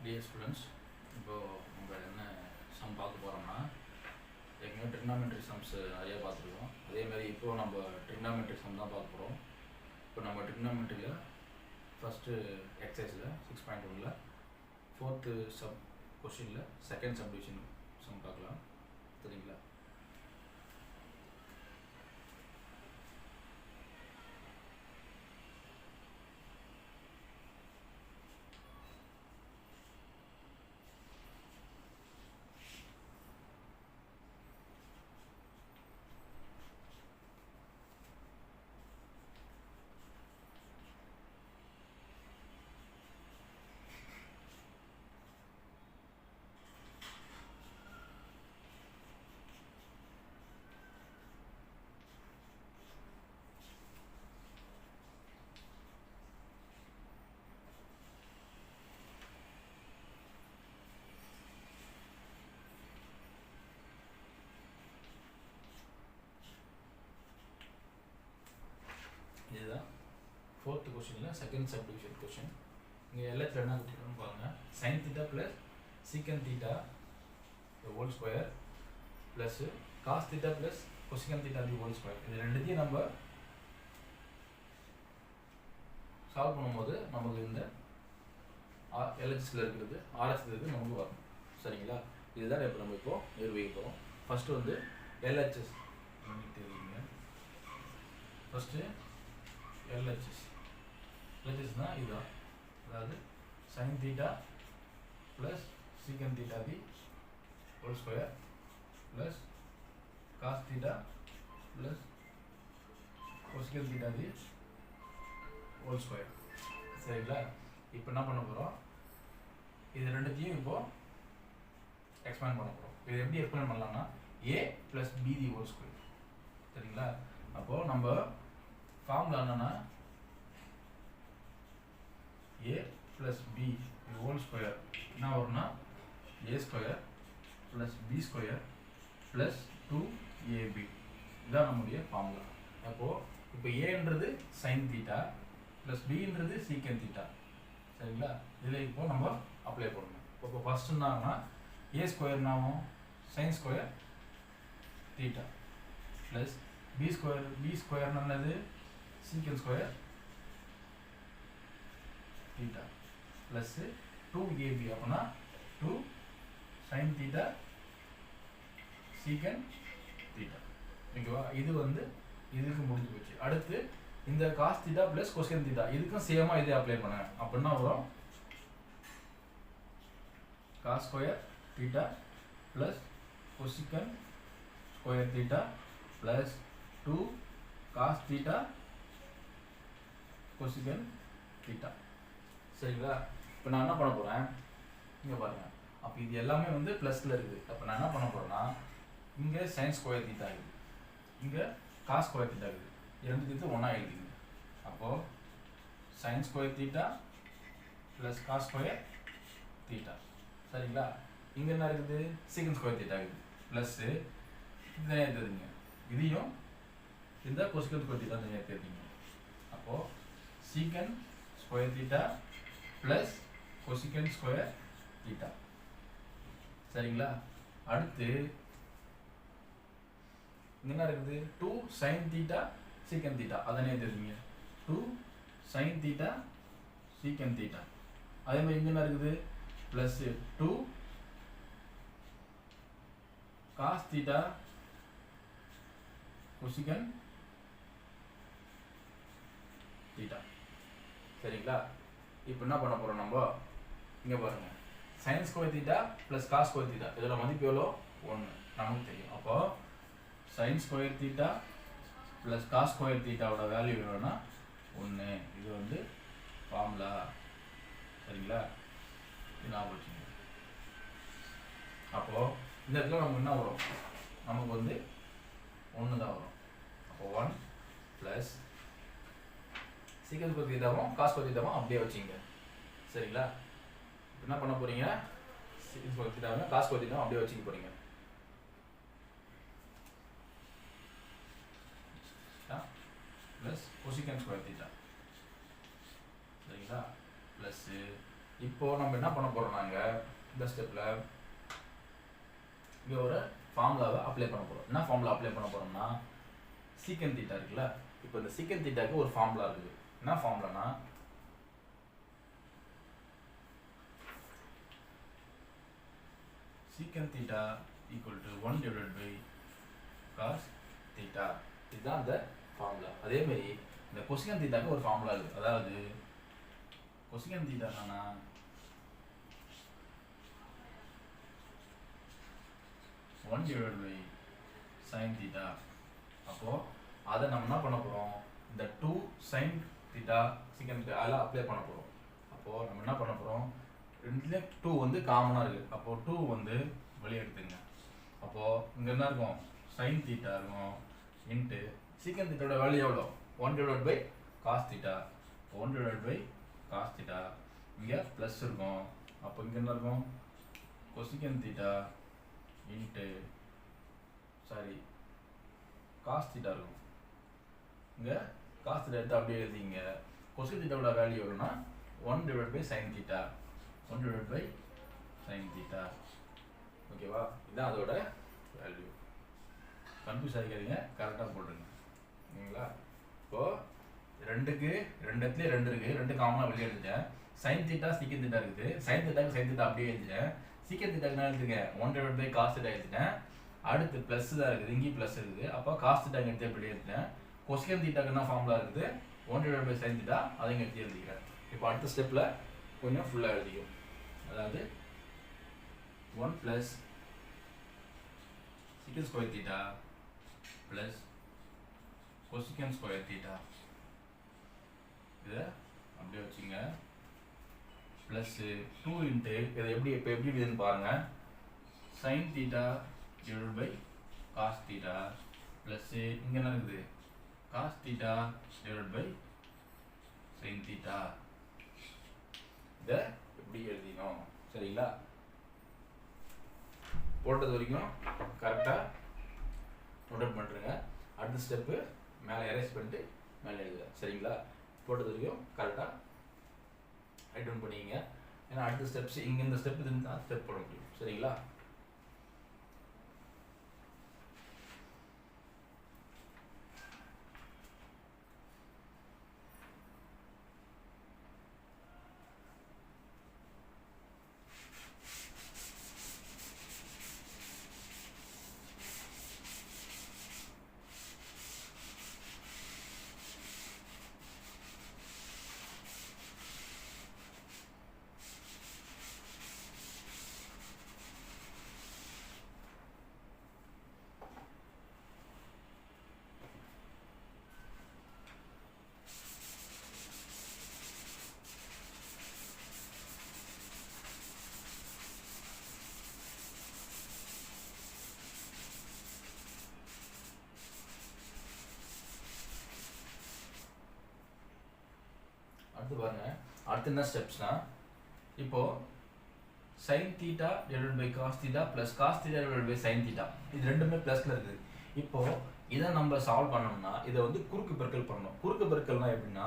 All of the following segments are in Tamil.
டியர் ஸ்டூடெண்ட்ஸ், இப்போது நம்ம என்ன சம் பார்க்க போகிறோம்னா, ஏற்கனவே ட்ரிக்னாமெட்ரி சம்ஸ் நிறையா பார்த்துருக்கோம். அதேமாதிரி இப்போது நம்ம ட்ரிக்னாமெட்ரி சம் தான் பார்க்க போகிறோம். இப்போ நம்ம ட்ரிக்னாமெட்ரியில் ஃபஸ்ட்டு எக்ஸசைஸில் 6.1ல் 4th சப் கொஷினில் செகண்ட் சப்டிவிஷன் சம் பார்க்கலாம். சரிங்களா? இதுதான் 4th கொஷினில் செகண்ட் சப்டிவிஷன் கொஷின். இங்கே எல்லாத்துல என்ன கொடுத்துருக்கோன்னு பாருங்கள். sin θ plus secant θ whole square plus cos θ plus cosecant θ the whole square. இது ரெண்டுத்தையும் நம்ம சால்வ் பண்ணும்போது நமக்கு இந்த எல்ஹெச்சில் இருக்கிறது ஆர்எஸ் இருக்கிறது நமக்கு வரும். சரிங்களா? இதுதான் இப்போ நம்ம இப்போது நிரூபிக்க போகிறோம். ஃபஸ்ட்டு வந்து எல்ஹெச்எஸ் தெரியுங்க. ஃபஸ்ட்டு எல்ஹெச்எஸ்னால் இதுதான், அதாவது sin θ plus secant θ the whole square plus cos θ plus cosecant θ the whole square. சரிங்களா? இப்போ என்ன பண்ண போகிறோம், இது ரெண்டுத்தையும் இப்போது எக்ஸ்பேண்ட் பண்ண போகிறோம். இது எப்படி எக்ஸ்பேண்ட் பண்ணலாம்னா a plus b the whole square. சரிங்களா? அப்போது நம்ம ஃபார்முலா என்னன்னா a plus b the whole square என்ன வரும்னா a square plus b square plus 2ab. இதுதான் நம்முடைய ஃபார்முலா. அப்போது இப்போ ஏன்றது sin θ ப்ளஸ் பின்றது சீக்கன் θ. சரிங்களா? இதில் இப்போ நம்ம அப்ளை பண்ணணும். இப்போ ஃபஸ்ட்டு என்னாகும்னா a ஸ்கொயர்னாகும் sine square θ plus b square என்னது சீக்கன் ஸ்கொயர் θ ப்ளஸ்ஸு 2ab. அப்படின்னா 2 sin θ சீக்கன் θ. ஓகேவா? இது வந்து இதுக்கு முடிஞ்சு போச்சு. அடுத்து இந்த காஸ் θ ப்ளஸ் கொசிகன் θ இதுக்கும் சேமாக இதே அப்ளை பண்ணுங்க. அப்படின்னா வரும் cos square θ plus cosecant square θ plus 2 cos θ cosecant θ. சரிங்களா? இப்போ நான் என்ன பண்ண போகிறேன், இங்கே பாருங்கள். அப்போ இது எல்லாமே வந்து ப்ளஸில் இருக்குது. அப்போ நான் என்ன பண்ண போகிறேன்னா இங்கே சைன் ஸ்கொயர் θ இருக்குது, இங்கே காஸ் ஸ்கொயர் θ இருக்குது. ரெண்டுத்துக்கு ஒன்றா எழுதிங்க. அப்போது sine square θ plus cos square θ. சரிங்களா? இங்கே என்ன இருக்குது சீக்கன் ஸ்கொயர் θ இருக்குது ப்ளஸ்ஸு இது தனியாக எடுத்துதுங்க. இதையும் இந்த கொசிகன் ஸ்கொயர் θ தனியாக எடுத்துருக்கீங்க. அப்போது சீக்கன் ஸ்கொயர் θ ப்ளஸ் கொசிகன் ஸ்கொயர் θ. சரிங்களா? அடுத்து இங்கே என்ன இருக்குது 2 sin θ சீக்கன் θ அதனே எடுத்துருக்கீங்க. 2 sin θ சீக்கன் θ. அதே மாதிரி இங்கே என்ன இருக்குது ப்ளஸ் 2 காஸ் θ கொசிகன் θ. சரிங்களா? இப்போ என்ன பண்ண போகிறோம் நம்ம, இங்கே பாருங்கள். Sine square θ plus cos square θ இதோட மதிப்பு எவ்வளோ 1 நமக்கு தெரியும். அப்போது sine square θ plus cos square θவோட வேல்யூ எவ்வளோன்னா 1. இது வந்து ஃபார்முலா. சரிங்களா? இது ஞாபகம் வச்சுங்க. அப்போது இந்த இடத்துல நமக்கு என்ன வரும், நமக்கு வந்து 1 தான் வரும். அப்போ 1 ப்ளஸ் சீக்கன் ஸ்கொயர் θவும் காஸ் ஸ்கொயர் θவும் அப்படியே வச்சுங்க. சரிங்களா? என்ன பண்ண போகிறீங்க, சீக்கன் ஸ்கொயர் θவும் காஸ் ஸ்கொயர் θவும் அப்படியே வச்சுக்க போகிறீங்க. Plus cosecant square θ. சரிங்களா? ப்ளஸ்ஸு இப்போ நம்ம என்ன பண்ண போகிறோம், நாங்கள் இந்த ஸ்டெப்பில் இங்கே ஒரு ஃபார்முலாவை அப்ளை பண்ண போகிறோம். என்ன ஃபார்முலா அப்ளை பண்ண போகிறோம்னா, சீக்கன் தீட்டா இருக்குல்ல, இப்போ இந்த சீக்கன் தீட்டாக்கு ஒரு ஃபார்முலா இருக்குது. என்ன ஃபார்முலானா, secant theta equal to 1 divided by cos theta. இதுதான் அந்த ஃபார்முலா. அதேமாரி இந்த கொசிகன் தீட்டாக்கு ஒரு ஃபார்முலா இருக்குது. அதாவது கொசிகன் தீட்டா என்னன்னா, one divide by sine theta. அப்போது அதை நம்ம என்ன பண்ண போகிறோம், இந்த 2 சைன் தீட்டா சீக்கன் தீட்டா அதெல்லாம் அப்ளை பண்ண போகிறோம். அப்போது நம்ம என்ன பண்ண போகிறோம், ரெண்டுலேயும் 2 வந்து காமனாக இருக்குது. அப்போது 2 வந்து வெளியே எடுத்துங்க. அப்போது இங்கே என்ன இருக்கும், சைன் தீட்டா இருக்கும் இன்ட்டு சீக்கன் தீட்டாவோட வேல்யூ எவ்வளோ, 1 divide by cos theta. 1 divide by cos theta. இங்கே ப்ளஸ் இருக்கும். அப்போ இங்கே என்ன இருக்கும், cosecant theta into cos theta இருக்கும். இங்கே காஸ் தீட்டா எடுத்து அப்படியே எழுதிங்க. கொசிகன் தீட்டாவோட வேல்யூ எவ்வளோனா 1 divide by sine theta. 1 divide by sine theta. ஓகேவா, இதுதான் அதோட வேல்யூ. கன்ஃபியூஸ் ஆகிக்கிறீங்க, கரெக்டாக போட்டுருங்க. ஓகேங்களா. இப்போது ரெண்டுக்கு ரெண்டு இடத்துலேயே 2 இருக்குது. 2 காமனாக வெளியே எடுத்துட்டேன். சைன் தீட்டா சீக்கன் தீட்டா இருக்குது. சைன் தீட்டாக்கு சைன் தீட்டா அப்படியே எழுதிட்டேன். சீக்கன் தீட்டாக்கு என்ன எழுதுங்க, 1 டிவைட் பை காஸ் தீட்டா எழுதிட்டேன். அடுத்து ப்ளஸ் தான் இருக்குது, இங்கேயும் ப்ளஸ் இருக்குது. அப்போ காஸ் தீட்டாக்கு எடுத்து எப்படி எழுதிட்டேன். கொசிகன் தீட்டாக்கு என்ன ஃபார்முலா இருக்குது, 1 டிவைட் பை சைன் தீட்டா, அதையும் எடுத்து எழுதிக்கிறேன். இப்போ அடுத்த ஸ்டெப்பில் கொஞ்சம் ஃபுல்லாக எழுதிக்கும். அதாவது 1 plus secant square theta plus cosecant square theta. இதை அப்படியே வச்சுங்க. ப்ளஸ்ஸு 2 இன்ட்டு இதை எப்படி இப்போ எப்படி இருக்குதுன்னு பாருங்கள். Sine theta divide by cos theta plus இங்கே என்ன இருக்குது, cos theta divide by sine theta. இதை எப்படி எழுதினோம், சரிங்களா. போட்டது வரைக்கும் கரெக்டாக நோட் அவுட் பண்ணுறேங்க. அடுத்த ஸ்டெப்பு மேலே எரேஸ் பண்ணிட்டு மேலே எழுதுங்க, சரிங்களா. போட்டது வரைக்கும் கரெக்டாக ரைட் டவுன் பண்ணிங்க. ஏன்னா அடுத்த ஸ்டெப்ஸ் இங்கே இந்த ஸ்டெப் இது தான் ஸ்டெப் போட முடியும், சரிங்களா. அடுத்து பாருங்க, அடுத்து என்ன ஸ்டெப்ஸ்னா, இப்போ sin theta divided by cos theta plus cos theta divided by sine theta, இது ரெண்டுமே ப்ளஸ்ல இருக்குது. இப்போ இதை நம்ம சால்வ் பண்ணோம்னா இதை வந்து குறுக்கு பெருக்கல் பண்ணணும். குறுக்கு பெருக்கல்னா எப்படின்னா,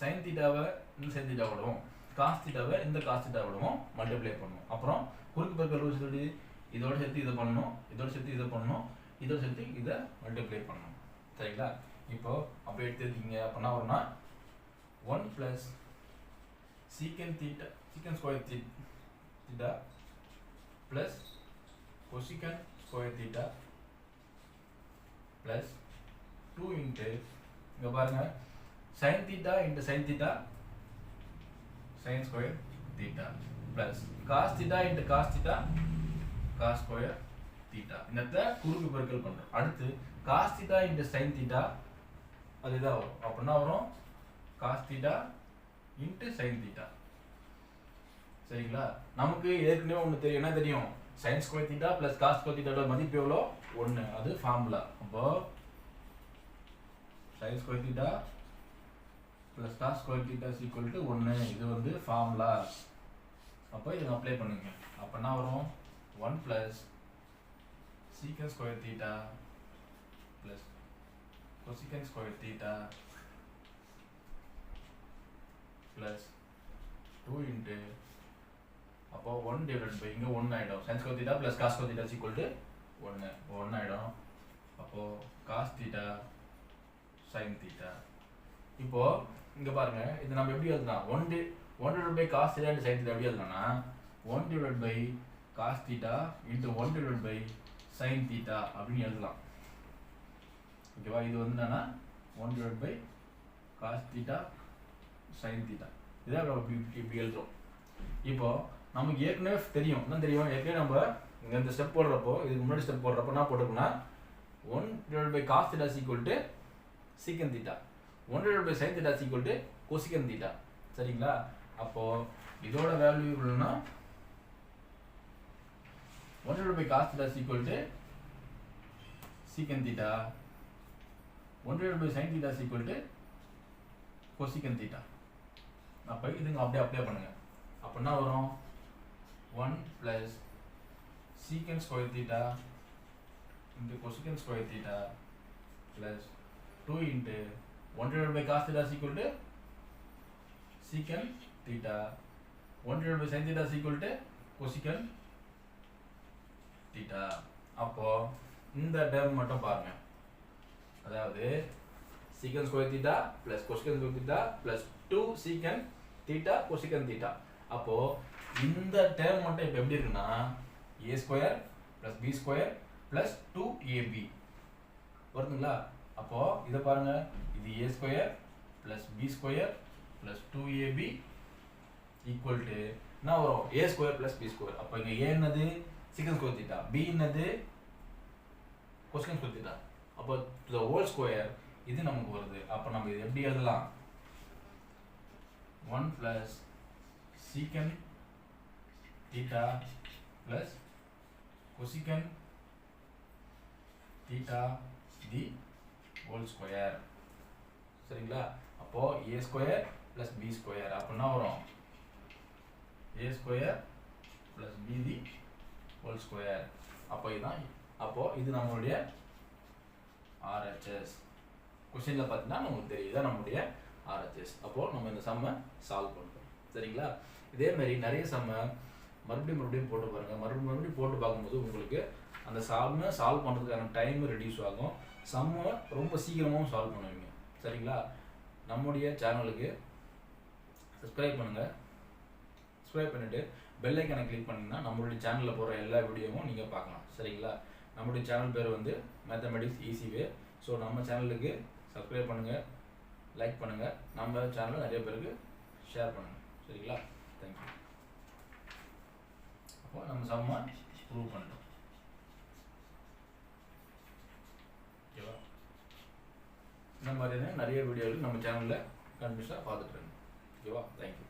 சைன் தீட்டாவை இந்த சைன் தீட்டா விடுவோம், காஸ் தீட்டாவை இந்த காஸ் தீட்டா விடுவோம், மல்டிப்ளை பண்ணணும். அப்புறம் குறுக்கு பெருக்கல் சொல்லி இதோட சேர்த்து இதை பண்ணணும், இதோட சேர்த்து இதை பண்ணணும், இதோட சேர்த்து இதை மல்டிப்ளை பண்ணணும், சரிங்களா. இப்போ அப்போ எடுத்துருக்கீங்க அப்படின்னா வரும்னா 1 plus secant theta secant square theta plus cosecant square theta plus 2 into இங்க பாருங்க sin theta into sin theta sin square theta plus cos theta into cos theta cos square theta. இந்த குறுக்கு பெருக்கல் பண்றோம். அடுத்து cos theta into sin theta அதுதான் வரும். அப்படின்னா வரும் cos theta into sin theta, சரிங்களா. நமக்கு ஏற்கனவே ஒன்று தெரியும், என்ன தெரியும், sin square theta plus cos square theta ஓட மதிப்பு எவ்வளோ, 1. அது ஃபார்முலா. அப்போ sin square theta plus cos square theta is equal to 1. இது வந்து ஃபார்முலா. அப்போ இதை அப்ளை பண்ணுங்க. அப்போ என்ன வரும், 1 plus secant square theta plus cosecant square theta plus 2 into அப்போ 1 டிவைட் பை இங்கே 1 ஆகிடும் sine square theta plus cos square theta equal to 1 ஆகிடும். அப்போது காஸ் தீட்டா சைன் தீட்டா. இப்போது இங்கே பாருங்கள் இது நம்ம எப்படி எழுதலாம் 1 divide by cos theta into sine theta எப்படி எழுதலாம்னா 1 divide by cos theta into 1 divide by sine theta அப்படின்னு எழுதலாம். ஓகேவா, இது வந்து என்னன்னா 1 divide by cos theta sine theta இதான் நம்ம இப்படி எழுதுறோம். இப்போ நமக்கு ஏற்கனவே தெரியும் என்ன தெரியும், ஏற்கனவே நம்ம இங்கே இந்த ஸ்டெப் போடுறப்போ இதுக்கு முன்னாடி ஸ்டெப் போடுறப்போ என்ன போட்டிருக்கோம்னா 1 divide by cos theta equal to secant theta, 1 divide by sine theta equal to cosecant theta. சரிங்களா, அப்போது இதோட வேல்யூ எவ்வளோன்னா 1 divided by cos theta is equal to secant theta, 1 divided by sin theta is equal to cosecant theta. அப்போ இதுங்க அப்படியே அப்ளை பண்ணுங்க. அப்போ என்ன வரும் 1 plus secant square theta into cosecant square theta plus 2 into 1 divided by cos theta is equal to secant theta, 1 divided by sin theta is equal to cosecant theta. அப்போ இந்த டேர்ம் மட்டும் பாருங்க, அதாவது secant square theta plus cosecant square theta plus 2 secant theta cosecant theta. அப்போ இந்த டேர்ம் மட்டும் இப்போ எப்படி இருக்குன்னா a square plus b square plus 2ab வருதுங்களா. அப்போ இதை பாருங்க, இது a square plus b square plus 2ab equal to என்ன வரும் a square plus b square. அப்போ இங்க a என்னது secant square theta, b என்னது cosecant square theta. அப்போ the whole square இது நமக்கு வருது. அப்போ நம்ம இது எப்படி எழுதலாம் 1 plus secant theta plus cosecant theta the whole square. சரிங்களா, அப்போ a square plus b square அப்போ என்ன வரும் a square plus b the whole square. அப்போ இதுதான், அப்போ இது நம்மளுடைய RHS. கொஸ்டினில் பார்த்தீங்கன்னா நமக்கு தெரியுது நம்மளுடைய RHS. அப்போது நம்ம இந்த சம்மை சால்வ் பண்ணுறோம். சரிங்களா, இதே மாதிரி நிறைய சம்மை மறுபடியும் போட்டு பாருங்கள். மறுபடியும் போட்டு பார்க்கும்போது உங்களுக்கு அந்த சம்மை சால்வ் பண்ணுறதுக்கான டைம் ரெடியூஸ் ஆகும், சம்மை ரொம்ப சீக்கிரமாகவும் சால்வ் பண்ணுவீங்க. சரிங்களா, நம்முடைய சேனலுக்கு சப்ஸ்கிரைப் பண்ணுங்கள். சப்ஸ்கிரைப் பண்ணிவிட்டு பெல் ஐக்கானை கிளிக் பண்ணிங்கன்னா நம்மளுடைய சேனலில் போகிற எல்லா வீடியோவும் நீங்கள் பார்க்கலாம். சரிங்களா, நம்மளுடைய சேனல் பேர் வந்து மேத்தமெட்டிக்ஸ் ஈஸி வே. ஸோ நம்ம சேனலுக்கு சப்ஸ்கிரைப் பண்ணுங்கள், லைக் பண்ணுங்கள், நம்ம சேனலை நிறைய பேருக்கு ஷேர் பண்ணுங்கள். சரிங்களா, தேங்க்யூ. அப்போ நம்ம சம்மா ப்ரூவ் பண்ணிட்டோம். ஓகேவா, இந்த மாதிரியான நிறைய வீடியோவில் நம்ம சேனலில் கண்டினியூஸாக பார்த்துட்டு இருங்க. ஓகேவா, தேங்க்யூ.